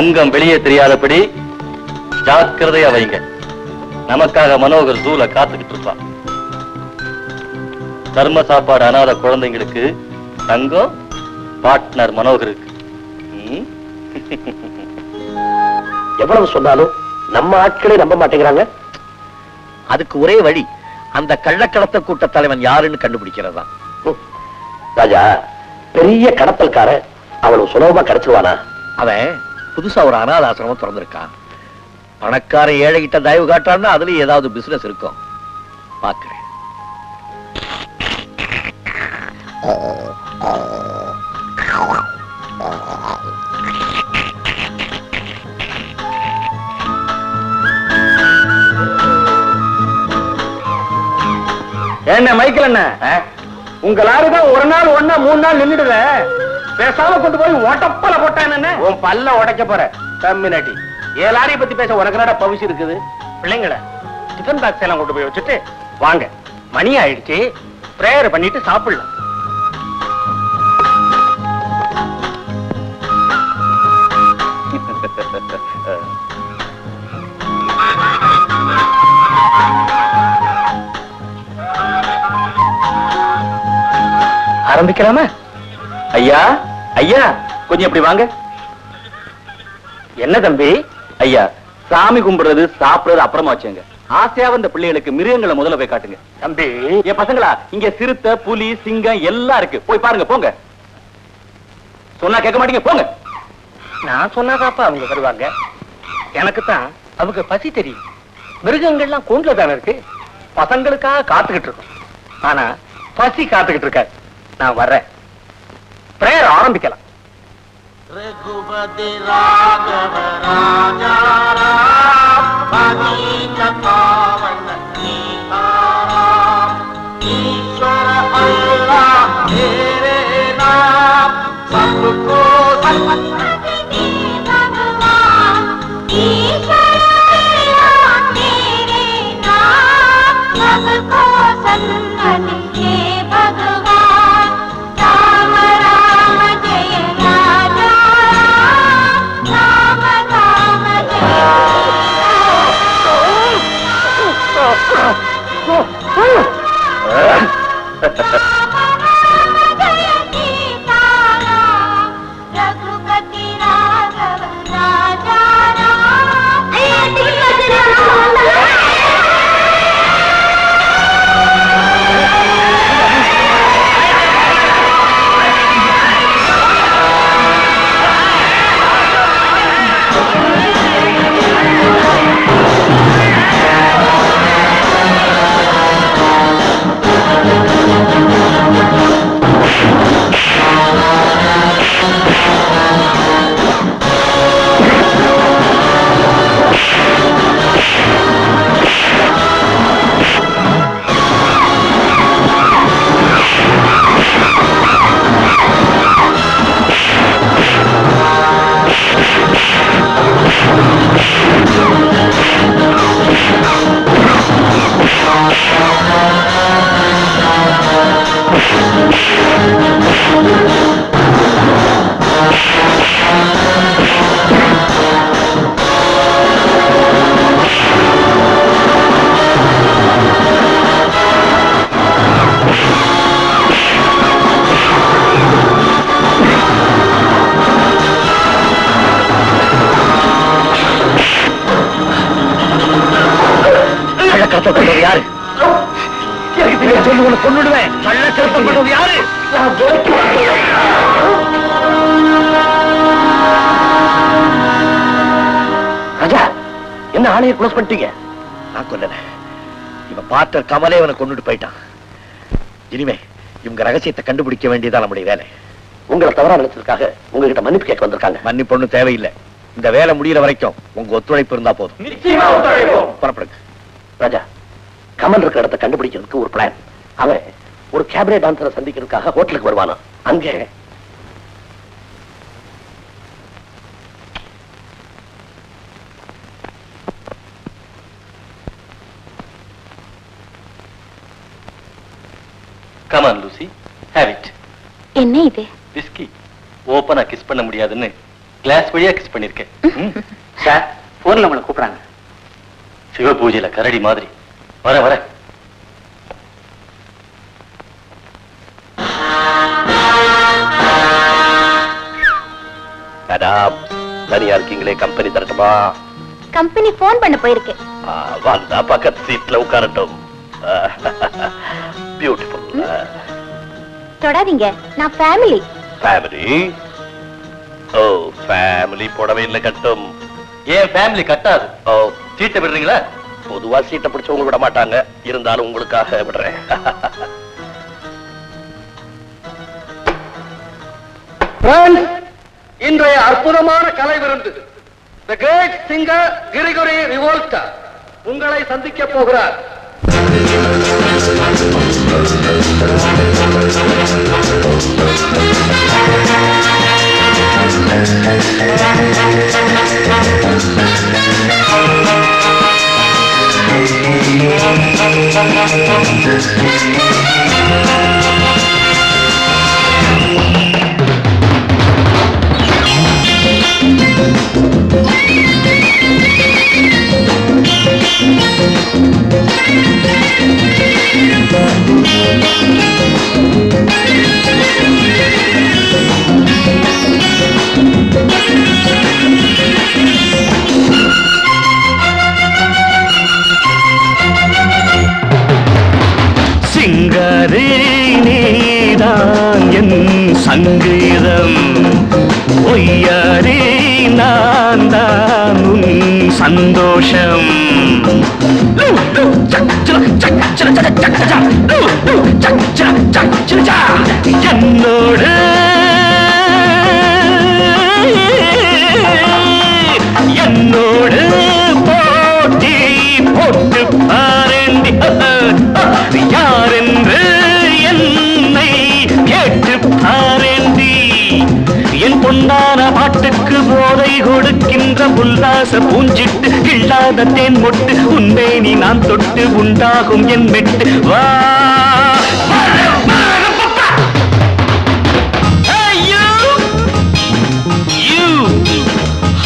தங்கம் வெளியே தெரியாதபடி ஜாக்கிரதையா வைங்க. நமக்காக மனோகர் ஜூல காத்துக்கிட்டு இருப்பான். தர்ம சாப்பாடு அனாத குழந்தைங்களுக்கு தங்கம், பார்ட்னர் மனோகருக்கு. எவ்வளவு சொன்னாலும் நம்ம ஆட்களே நம்ப மாட்டேங்கிறாங்க. அதுக்கு ஒரே வழி அந்த கள்ளக்கடத்த கூட்ட தலைவன் யாருன்னு கண்டுபிடிக்கிறதா. ராஜா, பெரிய கடத்தல்கார அவ்வளவு சுலபமா கிடைச்சிருவானா? அவன் புதுசா ஒரு அனாத ஆசிரமம் திறந்திருக்கான். பணக்கார ஏழை கிட்ட தயவு காட்டான்னா அதுலயும் ஏதாவது பிசினஸ் இருக்கும். பாக்குறேன். என்ன மைக்கேல் என்ன, உங்க லாரிதான் ஒரு நாள் ஒன்னா 3 நாள் நின்றுடுற, பேசாம கொண்டு போய் ஓட்டப்பல போட்டான். என்ன உன் பல்ல உடைக்க போற கம்மினாட்டி? ஏன் லாரியை பத்தி பேச உனக்கு என்னடா பவிச்சு இருக்குது? பிள்ளைங்கள டிஃபன் பாக்ஸ் எல்லாம் கொண்டு போய் வச்சுட்டு வாங்க, மணி ஆயிடுச்சு, பிரேயர் பண்ணிட்டு சாப்பிடலாம். ஆரம்பிக்கலாமா? ஐயா, ஐயா, கொஞ்சம் இப்படி வாங்க. என்ன தம்பி? ஐயா, சாமி கும்பிடுறது சாப்பிடுறது அப்புறமா வச்சுங்க. ஆசையா வந்த பிள்ளைகளுக்கு மிருகங்களை முதல்ல போய் காட்டுங்க. தம்பி, என் பசங்களா, இங்க சிறுத்தை, புலி, சிங்கம் எல்லாம் இருக்கு. போய் பாருங்க, போங்க. சொன்னா கேட்க மாட்டீங்க, போங்க. நான் சொன்னாதாப்பா அவங்க வருவாங்க. எனக்கு தான் அவங்க பசி தெரியும். மிருகங்கள்லாம் கூண்டுல தானே இருக்கு. பசங்களுக்காக காத்துக்கிட்டு இருக்கும். ஆனா பசி காத்துக்கிட்டு இருக்காது. நான் வர்றேன். பிரேயர் ஆரம்பிக்கலாம். ரகுபதி ராகவ ராஜா ராம் பனீத பாவன சீதாராம் ஈஸ்வர அல்லாஹ் तेरे नाम सबको सन्मति भगवान ईश्वर अल्लाह तेरे नाम सबको सन्मति भगवान राम राम जय राजा राम राम जय रघुपति राघव राजा யாரு? சொல்லு, கொண்டுடுவேன். கள்ள சிறப்பம் பண்ணது யாரு? ராஜா, என்ன ஆணையை க்ளோஸ் பண்ணிட்டீங்க? நான் கொல்லல. இவன் பார்த்த கமலே அவனை கொண்டுட்டு போயிட்டான். இனிமே இவங்க ரகசியத்தை கண்டுபிடிக்க வேண்டியதான் நம்முடைய வேலை. உங்களை தவறா நினைச்சதுக்காக உங்ககிட்ட மன்னிப்பு கேட்க வந்திருக்காங்க. மன்னிப்பு ஒண்ணும் தேவையில்லை. இந்த வேலை முடிகிற வரைக்கும் உங்க ஒத்துழைப்பு இருந்தா போதும். நிச்சயமா ஒத்துழைப்போம். புறப்படுங்க. ராஜா, கமல் இருக்கிற இடத்தை கண்டுபிடிக்கிறதுக்கு ஒரு பிளான். அவன் ஒரு கேபரே டான்சரை சந்திக்கிறதுக்காக ஹோட்டலுக்கு வருவானா. அங்கே Come on, Lucy. Have it. என்ன இது? விஸ்கி. ஓப்பனா கிஸ் பண்ண முடியாதுன்னு கிளாஸ் வழியா கிஸ் பண்ணிருக்கேன். சார் போன்ல நம்மளை கூப்பிடுறாங்க. சிவ பூஜையில கரடி மாதிரி. வர வர. மேடம் தனியா இருக்கீங்களே, கம்பெனி தரட்டுமா? கம்பெனி போன் பண்ண போயிருக்கு. வந்தா பக்கத்து சீட்ல உட்காரட்டும். பியூட்டிஃபுல். தொடாதீங்க, நான் ஃபேமிலி. ஃபேமிலி? ஓ, ஃபேமிலி புடவை இல்ல கட்டும். ஏன் ஃபேமிலி கட்டாது? ஓ, சீட்டை விடுறீங்களா? பொதுவா சீட்டை பிடிச்சவங்க விட மாட்டாங்க, இருந்தாலும் உங்களுக்காக விடுறேன். இன்றைய அற்புதமான கலை விருந்து The Great Singer கிரிகோரி ரிவோல்டா உங்களை சந்திக்க போகிறார். சிங்காரே நீதான் என் சங்கீதம், ஒய்யாரே நான் தான் உன் சந்தோஷம். என்னோடு என்னோடு போட்டி போட்டு பாரண்டி, யாரென்று என்னை கேட்டு பாரண்டி. என் பொன்னான பாட்டுக்கு போதை கொடுக்கின்ற உல்லாச பூஞ்சிட்டு, இல்லாத தேன் மொட்டு உன்னை நீ நான் தொட்டு உண்டாகும் என் மெட்டு. வா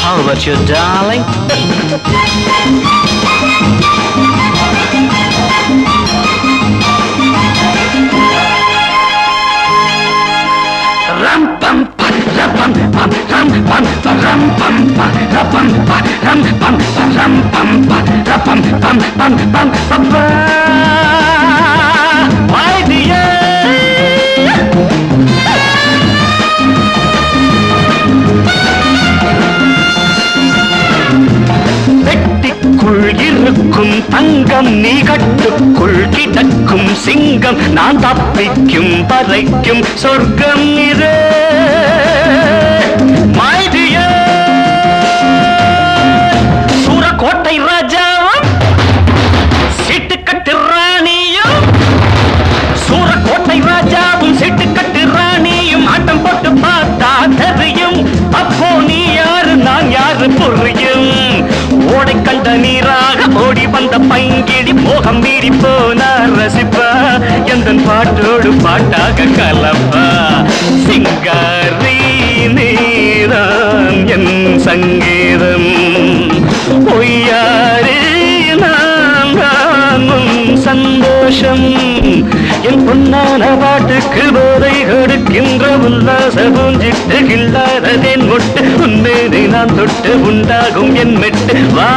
How about you, darling? Ram pam pam ram pam ram pam ram pam ram pam ram pam ram pam ram pam pam pam pam. My dear. வெட்டிக்குள் இருக்கும் தங்கம் நீ கட்டுக்குள் கிடக்கும் சிங்கம், நான் தப்பிக்கும் வரைக்கும் சொர்க்கம் இது. My dear. சூரக்கோட்டை ராஜாவும் சீட்டுக்கட்டு ராணியும், சூரக்கோட்டை ராஜாவும் சீட்டுக்கட்டு ராணியும் ஆட்டம் போட்டு பார்த்தா தெரியும். அப்போ நீ யாரு நான் யாரு புரியும். ஓடை கண்ட நீராக ஓடி வந்த பைங்கிடி மோகம் மீறி போனா ரசிப்பா, எந்த பாட்டோடு பாட்டாக கலப்பா. சிங்காரி நீதான் என் சங்கீதம், பொய்யாரே நான் தான் உன் சந்தோஷம். என் பொன்னான பாட்டுக்கு போதை கொடுக்கின்ற உல்லாச பூஞ்சிட்டு, கில்லாததேன் மொட்டு உன்மேதை நான் தொட்டு உண்டாகும் என் மெட்டு. வா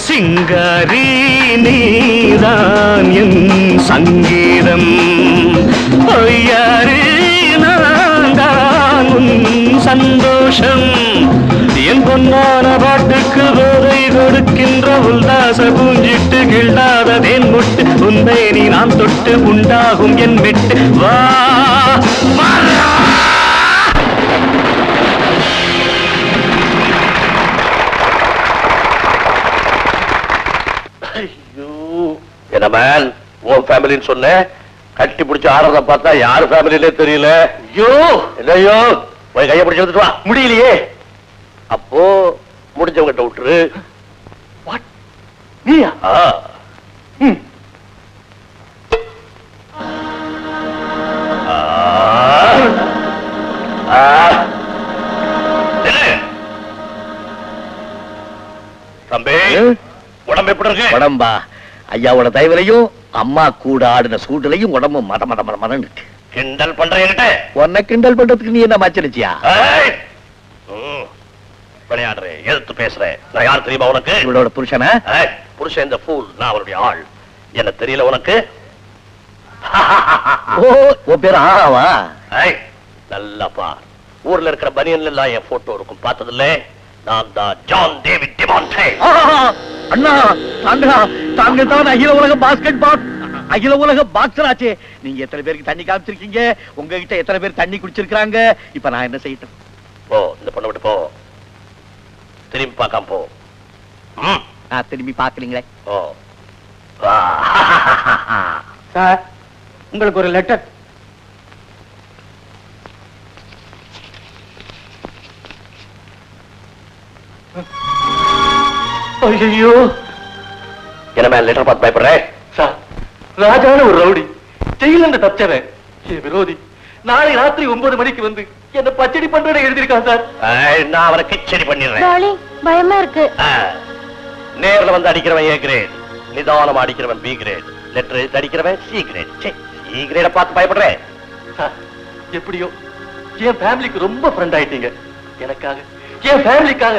சிங்காரி நீதான் என் சங்கீதம், பொய்யாரே நான் தான் உன் சந்தோஷம். என் பொன்னான பாட்டு பாட்டுக்கு போதை கொடுக்கின்ற உல்லாச பூஞ்சிட்டு கிள்ளாத தேன் முட்டு உன்னை நீ நான் தொட்டு உண்டாகும் என் மெட்டு வா என்ன மேன் உன் ஃபேமிலின்னு சொன்ன கட்டி பிடிச்சு ஆடுறத பார்த்தா யாரு ஃபேமிலிலே தெரியல. ஐயோ இல்லையோ போய் கைய பிடிச்சு எடுத்துட்டு வா. முடியலையே. அப்போ முடிஞ்சவங்கிட்ட விட்டுரு. நீயா? தம்பி உடம்பு எப்படி இருக்கு? உடம்பா ஐயாவோட தயவுலையும் அம்மா கூட ஆடின சூடுலையும் உடம்பு மத மத மத மதம் இருக்கு. கிண்டல் பண்றேன்கிட்ட உன்னை கிண்டல் பண்றதுக்கு நீ என்ன மச்சரிச்சியா? விளையாடுறேன் எதிர்த்து பேசுறேன். நான் யார் தெரியுமா உனக்கு? இவளோட புருஷனா? புருஷன் இந்த ஃபூல். நான் அவருடைய ஆள். என்ன தெரியல உனக்கு? ஓ உன் பேர் ஆவா? நல்லா பார். ஊர்ல இருக்கிற பனியன்ல எல்லாம் என் போட்டோ இருக்கும். பார்த்ததில்ல? நான் தான் ஜான் டேவிட் டிமாண்டே. அண்ணா தாங்க தான் அகில உலக பாஸ்கெட் பால் அகில உலக பாக்ஸர் ஆச்சே. நீங்க எத்தனை பேருக்கு தண்ணி காமிச்சிருக்கீங்க? உங்ககிட்ட எத்தனை பேர் தண்ணி குடிச்சிருக்காங்க? இப்ப நான் என்ன செய்யட்டும்? போ இந்த பொண்ணை விட்டு போ. திரும்பி பார்க்காம போ. நான் திரும்பி பாக்கலீங்களே. ஓ சார் உங்களுக்கு ஒரு லெட்டர். ஐயோ என்ன மேல லெட்டர் பார்த்து பயப்படுறேன்? சார், ராஜான ஒரு ரவுடி ஜெயில இருந்து தப்பிச்சவன் என் விரோதி நாளை ராத்திரி 9 மணிக்கு வந்து என்ன பச்சடி பண்றேன்னு எழுதியிருக்கான் சார். நான் அவரை கிச்சடி பண்ணிடுறேன். டார்லிங், பயமா இருக்கு. நேர்ல வந்து அடிக்கிறவன் ஏ கிரேட், நிதானமா அடிக்கிறவன் பி கிரேட், லெட்டர் அடிக்கிறவன் சி கிரேட். சி கிரேட பார்த்து பயப்படுறேன். சார், எப்படியோ என் ஃபேமிலிக்கு ரொம்ப ஃப்ரெண்ட் ஆயிட்டீங்க. எனக்காக என் ஃபேமிலிக்காக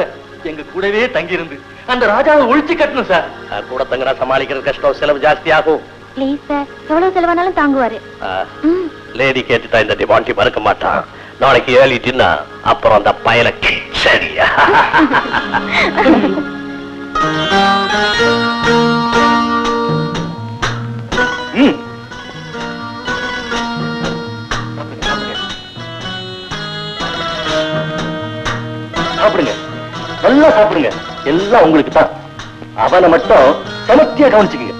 எங்க கூடவே தங்கி இருந்து அந்த ராஜாவை ஒழிச்சு கட்டணும் சார். கூட தங்கினா சமாளிக்கிறது கஷ்டம், செலவு ஜாஸ்தி ஆகும். ப்ளீஸ் சார், எவ்வளவு செலவானாலும் தாங்குவாரு. லேடி கேட்டுட்டா இந்த டிமாண்டி மறக்க மாட்டான். நாளைக்கு ஏழிட்டுன்னா அப்புறம் அந்த பயல சரியா? சாப்பிடுங்க, நல்லா சாப்பிடுங்க. எல்லாம் உங்களுக்கு தான். அவனை மட்டும் சமத்தியா கவனிச்சுக்கீங்க.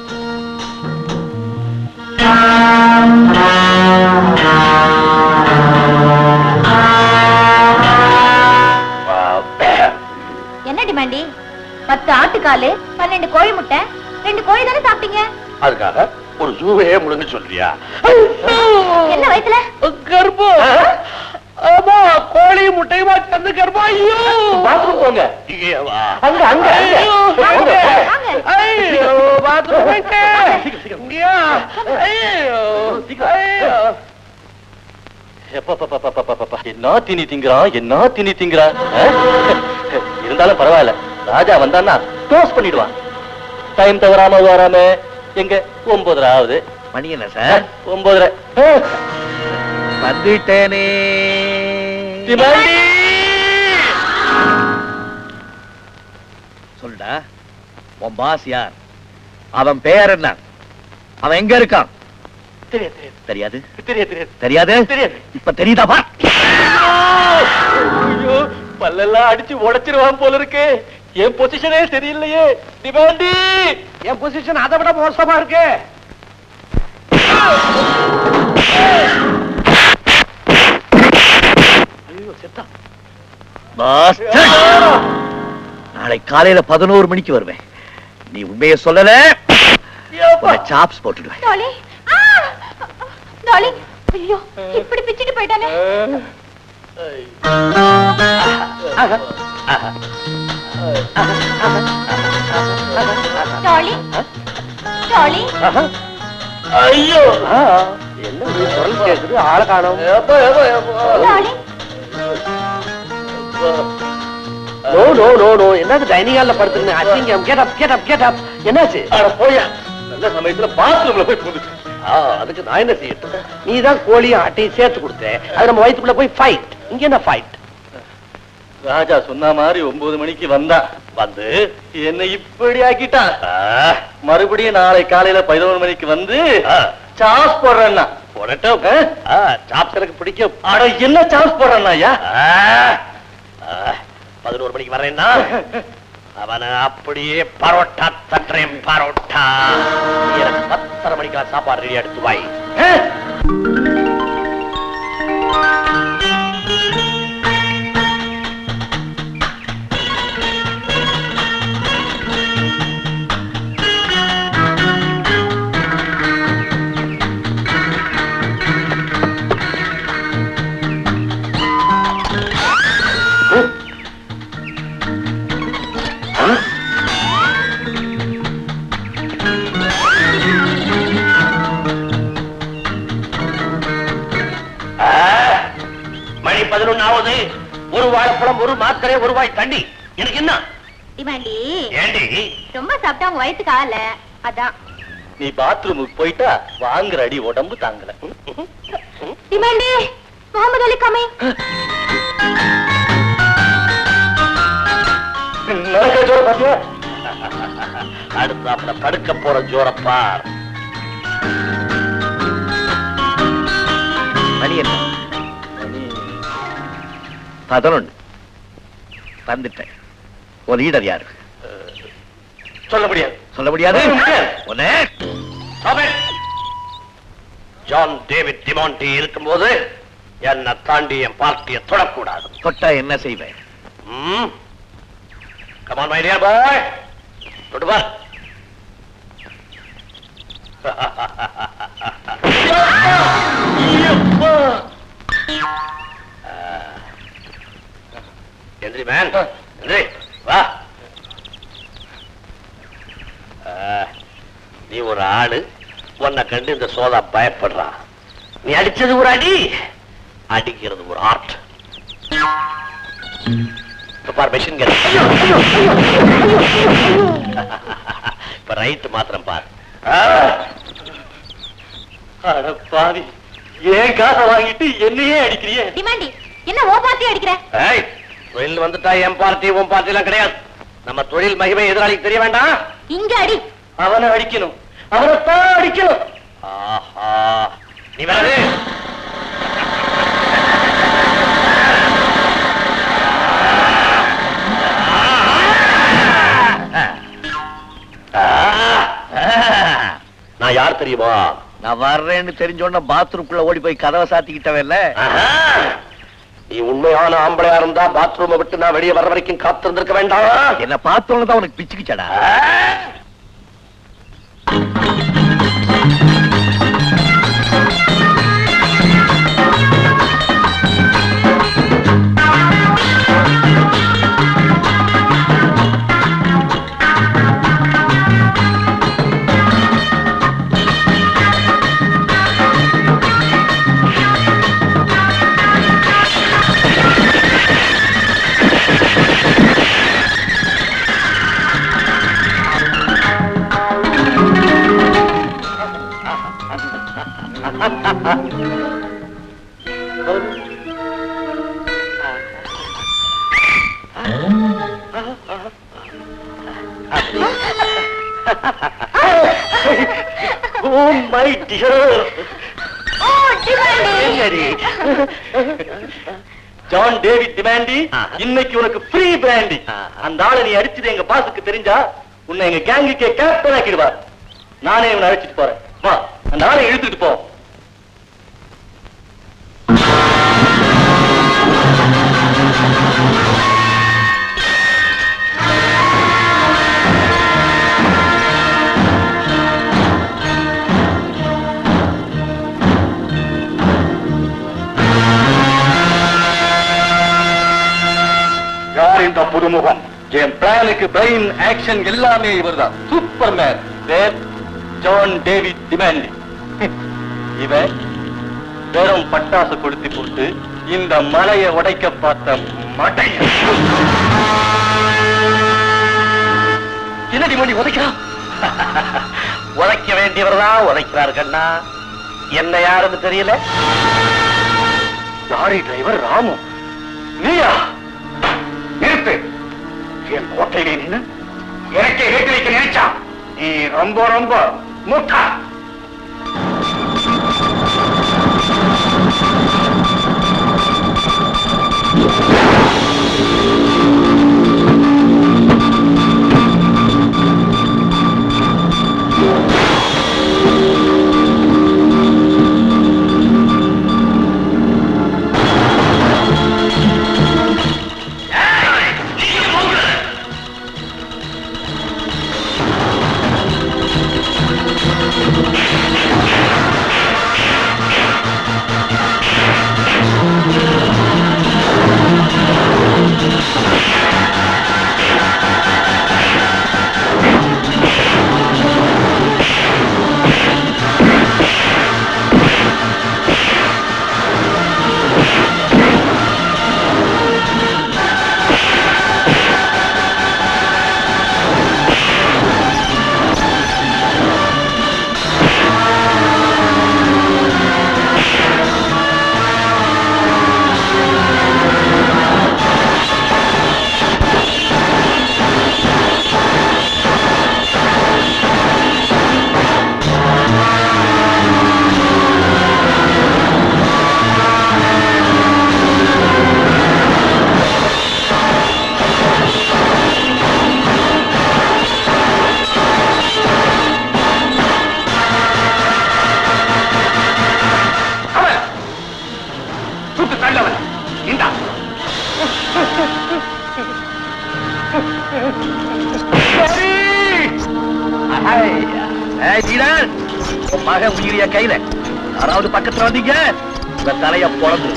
என்ன டிமாண்டி? 10 ஆட்டுக்காலு, 12 கோழி முட்டை, 2 கோழி தானே சாப்பிட்டீங்க? அதுக்காக ஒரு ஜூவையே முழுங்க சொல்றியா? என்ன வயித்துல? கர்ப்பம். ஆமா, கோழி முட்டையுமா சேர்ந்து கர்ப்பம். ஐயோ பாத்ரூம் போங்க. இங்கே வா. அங்க அங்க வாங்க. ஐயோ பாத்ரூம் போயிட்டு. இங்கயா? ஐயோ ஐயோ. என்ன திணி திங்கிறான், என்ன திணி திங்கிறான். இருந்தாலும் பரவாயில்ல, ராஜா வந்தான்னா க்ளோஸ் பண்ணிடுவான். டைம் தவறாம வராம. எங்க 9:30 ஆகுது. மணி என்ன சார்? 9:30. வந்துட்டேனே. சொல்லுடா, உன் பாஸ் யார்? அவன் பெயர் என்ன? அவன் எங்க இருக்கான்? தெரியாது. தெரியாது. இப்ப தெரியுதா? பா, ஐயோ, பல்லெல்லாம் அடிச்சு உடைச்சிருவான் போல இருக்கு. என் பொசிஷனே தெரியலையே. டிமாண்டி, என் பொசிஷன் அதை விட மோசமா இருக்கு. பாஸ், நாளை காலையில 11 மணிக்கு வருவேன். நீ உண்மையை சொல்லல, சாப்ஸ் போட்டுடுவேன். டார்லிங், டார்லிங், ஐயோ, இப்படி பிச்சிட்டு போயிட்டானே. டார்லிங், டார்லிங், ஐயோ என்ன குரல் கேக்குது, ஆளை காணோம். Darling. No no no no. என்னது டைனிங் ஹால்ல படுத்துங்க? அசிங்கம். Get up get up get up. என்னாச்சு? அட போயா, நல்ல சமயத்துல பாத்ரூம்ல போய் புகுந்துட்டேன். அதுக்கு நான் என்ன செய்யட்டும்? நீ தான் கோழியும் ஆட்டையும் சேர்த்து கொடுத்த. அது நம்ம வயிற்றுக்குள்ள போய் ஃபைட். இங்க என்ன ஃபைட்? ராஜா சொன்ன மாதிரி 9 மணிக்கு வந்தான். வந்து என்னை இப்படி ஆக்கிட்டான். மறுபடியும் நாளை காலையில 11 மணிக்கு வந்து சாஸ் போடுறேன்னா போடட்டும். சாப்ஸ் எனக்கு பிடிக்கும். அட என்ன சாஸ் போடுறேன்னா ஐயா? 11 மணிக்கு வர்றேன்னா அவனை அப்படியே பரோட்டா தட்டுறேன். பரோட்டா எனக்கு 10:30 மணிக்கெல்லாம் சாப்பாடு ரெடி எடுத்து வாய். மணி 11 ஆகுது. ஒரு வாழைப்பழம், ஒரு மாத்திரை, ஒரு வாய் தண்ணி. எனக்கு என்ன டிமாண்டி? ஏண்டி ரொம்ப சாப்பிட்டா உங்க வயிற்றுக்கு ஆகல, அதான். நீ பாத்ரூமுக்கு போயிட்டா வாங்குற அடி உடம்பு தாங்கல. டிமாண்டி, முகமது அலி கமிங். நடக்கிற ஜோர பாத்தியா? அடுத்து அப்ப படுக்க போற ஜோரப்பார். மணி என்ன? 11. வந்துட்டேன். ஒரு லீடர் யாரு? சொல்ல முடியாது. சொல்ல முடியாது. ஒண்ணே ஜான் டேவிட் டிமாண்டி இருக்கும்போது என்ன தாண்டி என் பார்ட்டியை தொடக்கூடாது. தொட்டா என்ன செய்வேன்? Come on, my dear boy. தொட்டு பார். எந்திரி மேன், எந்திரி வா. நீ ஒரு ஆளு, உன்னை கண்டு இந்த சோதா பயப்படுறான். நீ அடிச்சது ஒரு அடி, அடிக்கிறது ஒரு ஆர்ட். பார் மெஷின் கன். இப்ப ரைட் மாத்திரம் பார். அட பாவி, ஏன் காசை வாங்கிட்டு என்னையே அடிக்கிறியே? டிமாண்டி, என்ன ஓ பார்ட்டி அடிக்கிற? தொழில் வந்துட்டா என் பார்ட்டி உன் பார்ட்டி எல்லாம் கிடையாது. நம்ம தொழில் மகிமை எதிராளிக்கு தெரிய வேண்டாம். இங்க அடி. அவனை அடிக்கணும், அவனைத்தான் அடிக்கணும். ஆஹா, நீ வேறு நான் யார் தெரியுமா? நான் வர்றேன்னு தெரிஞ்சோன்னா பாத்ரூம்குள்ள ஓடி போய் கதவை சாத்திக்கிட்டவல்ல. நீ உண்மையான ஆம்பளையா இருந்தா பாத்ரூமை விட்டு நான் வெளியே வர வரைக்கும் காத்திருந்திருக்க வேண்டாம். என்ன பார்த்தோன்னு தான் உனக்கு பிச்சுக்கிச்சடா. Oh my dear. Oh, Demonte. John David Demonte, இன்னைக்கு உனக்கு ஃப்ரீ பிராண்டி. அந்த ஆளை நீ அடிச்சது எங்க பாஸுக்கு தெரிஞ்சா உன்னை எங்க கேங்குக்கே கேப்டன் ஆக்கிடுவா. நானே இவனை அழைச்சிட்டு போறேன். வா, அந்த ஆளை இழுத்துட்டு போ. யார் இந்த புதுமுகம்? என் பிளானுக்கு பிரெயின் ஆக்ஷன் எல்லாமே இவர்தான். சூப்பர்மேன். பேர் ஜான் டேவிட் டிமாண்டி. இவன் வெறும் பட்டாசு கொளுத்தி போட்டு இந்த மலையை உடைக்க பார்த்த மடைய. என்ன டிமாண்டி உதைக்கிறான்? உதைக்க வேண்டியவர்தான் உதைக்கிறார் கண்ணா. என்ன யாருன்னு தெரியல. லாரி டிரைவர் ராமு, நீயா? என் கோட்டையிலே நின்று எனக்கே வேட்டு வைக்க நினைச்சா நீ ரொம்ப ரொம்ப முட்டா. மக உயிரிய கையில யாராவது பக்கத்துல வந்தீங்க இந்த தலைய பொழந்து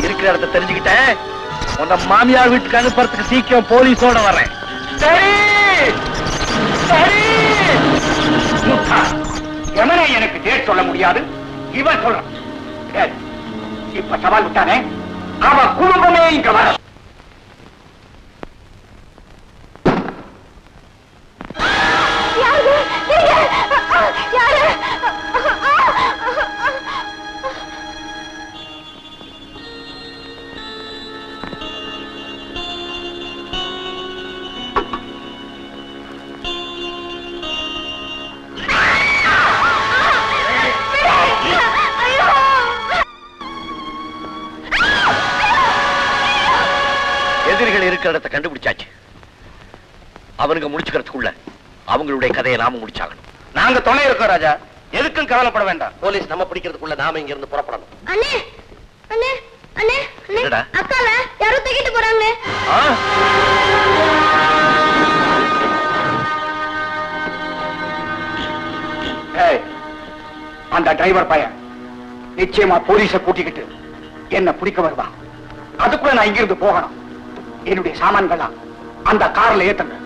இருக்கிற இடத்த தெரிஞ்சுக்கிட்டேன். உன்ன மாமியார் வீட்டுக்கு அனுப்புறதுக்கு சீக்கிரம் போலீஸோட வர்றேன். எமனை எனக்கு டேட் சொல்ல முடியாது, இவன் சொல்றான். இப்ப சவால் விட்டானே, அவன் குடும்பமே இங்க வர. எதிரிகள் இருக்கிற இடத்தை கண்டுபிடிச்சாச்சு. அவனுங்க முடிச்சுக்கிறதுக்குள்ள அவங்களுடைய கதையை நாம முடிச்சாகணும். நாங்க துணை இருக்கோம் ராஜா, எதுக்கும் கவலைப்பட வேண்டாம். போலீஸ் நம்ம பிடிக்கிறதுக்குள்ள நாம இங்க இருந்து புறப்படணும். அண்ணே அண்ணே அண்ணே என்னடா? அக்கால யாரோ தூக்கிட்டு போறாங்க. அந்த டிரைவர் பையன் நிச்சயமா போலீஸ கூட்டிக்கிட்டு என்ன பிடிக்க வருவான். அதுக்குள்ள நான் இங்கிருந்து போகணும். என்னுடைய சாமான்கள்லாம் அந்த கார்ல ஏத்துங்க.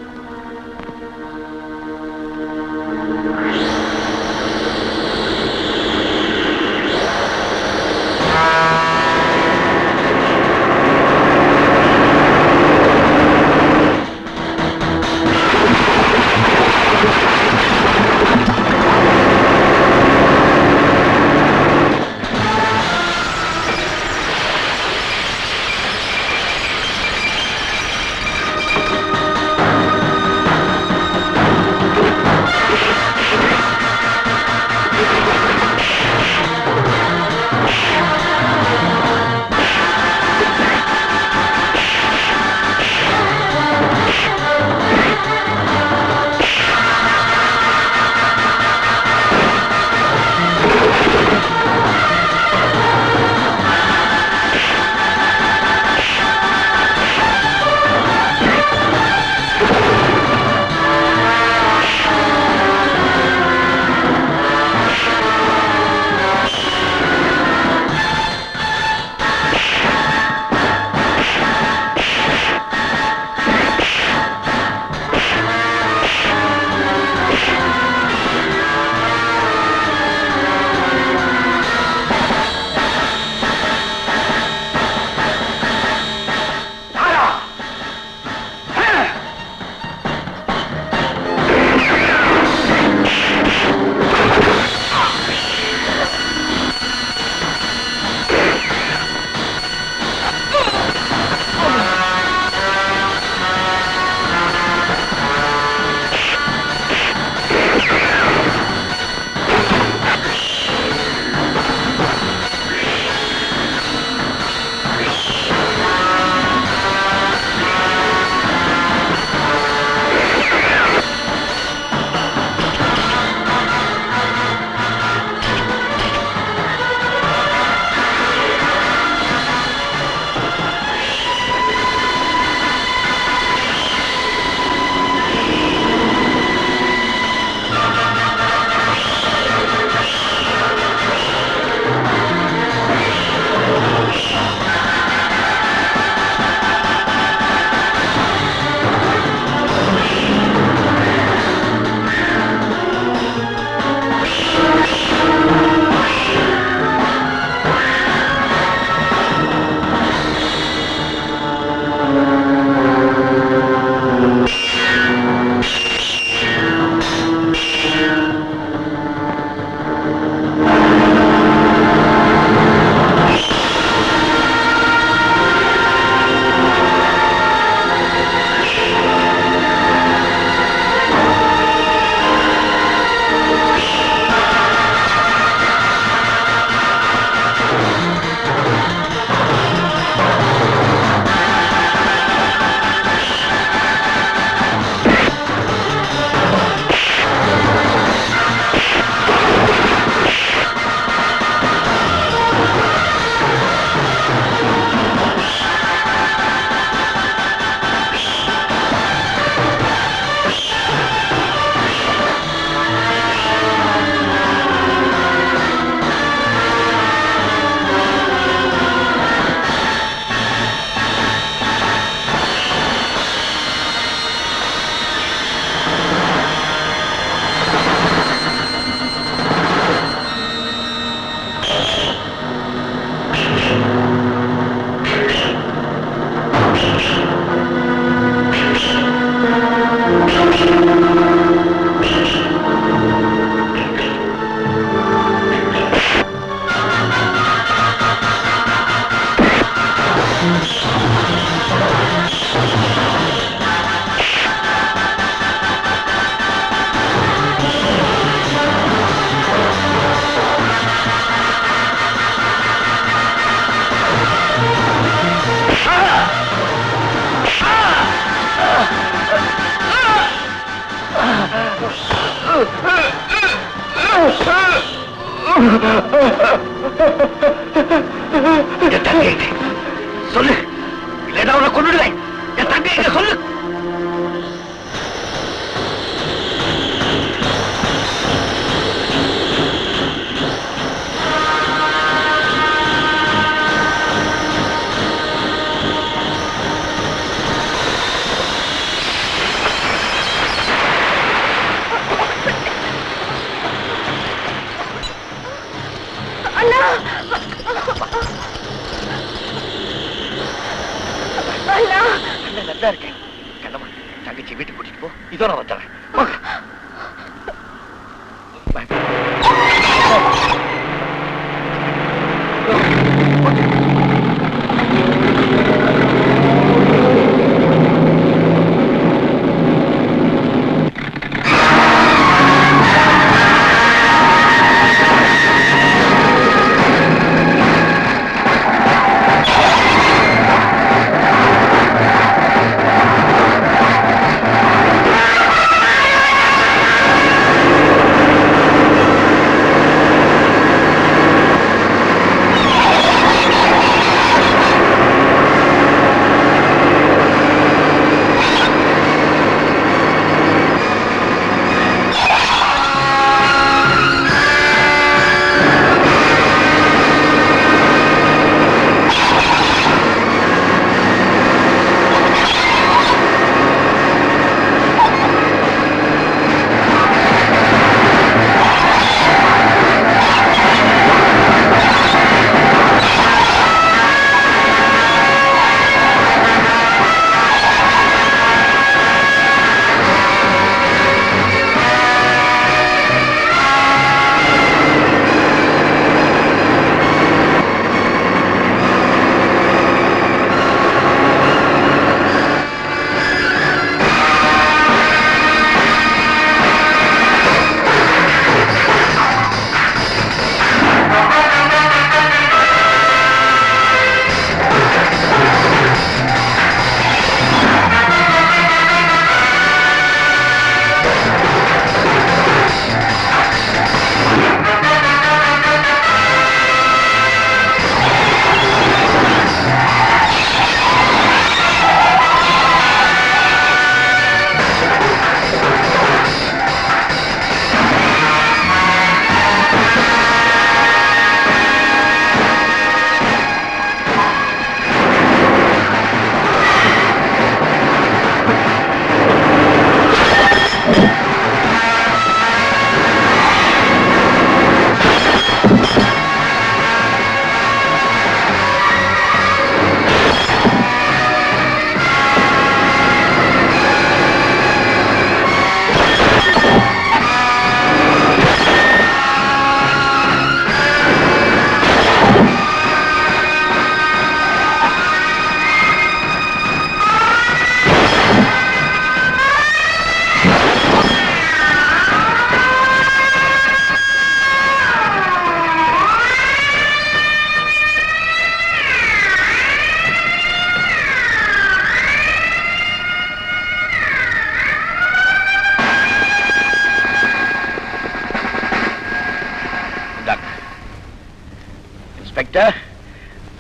சொல்லு, இல்லைன்னா உன்னை கொன்னுடுவேன். என் தங்கை சொல்லு. நல்லா இருக்கேன். கண்ணம்மா, தங்கச்சி வீட்டுக்கு கூட்டிட்டு போ. இதோ நான் வந்துடுறேன்.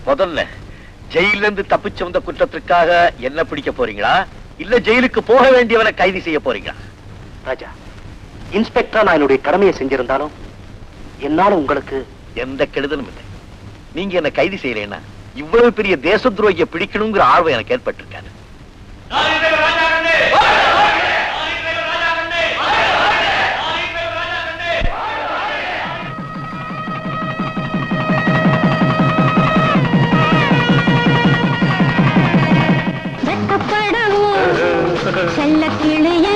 முதல்ல ஜெயில இருந்து தப்பிச்சு வந்த குற்றத்திற்காக என்ன பிடிக்க போறீங்களா, இல்ல ஜெயிலுக்கு போக வேண்டியவனை கைது செய்ய போறீங்களா? ராஜா, இன்ஸ்பெக்டரா நான் என்னுடைய கடமையை செஞ்சிருந்தாலும் என்னால உங்களுக்கு எந்த கெடுதலும் இல்லை. நீங்க என்ன கைது செய்யலைன்னா இவ்வளவு பெரிய தேச துரோகியை பிடிக்கணுங்கிற ஆர்வம் எனக்கு ஏற்பட்டிருக்காரு. செல்ல கிளியே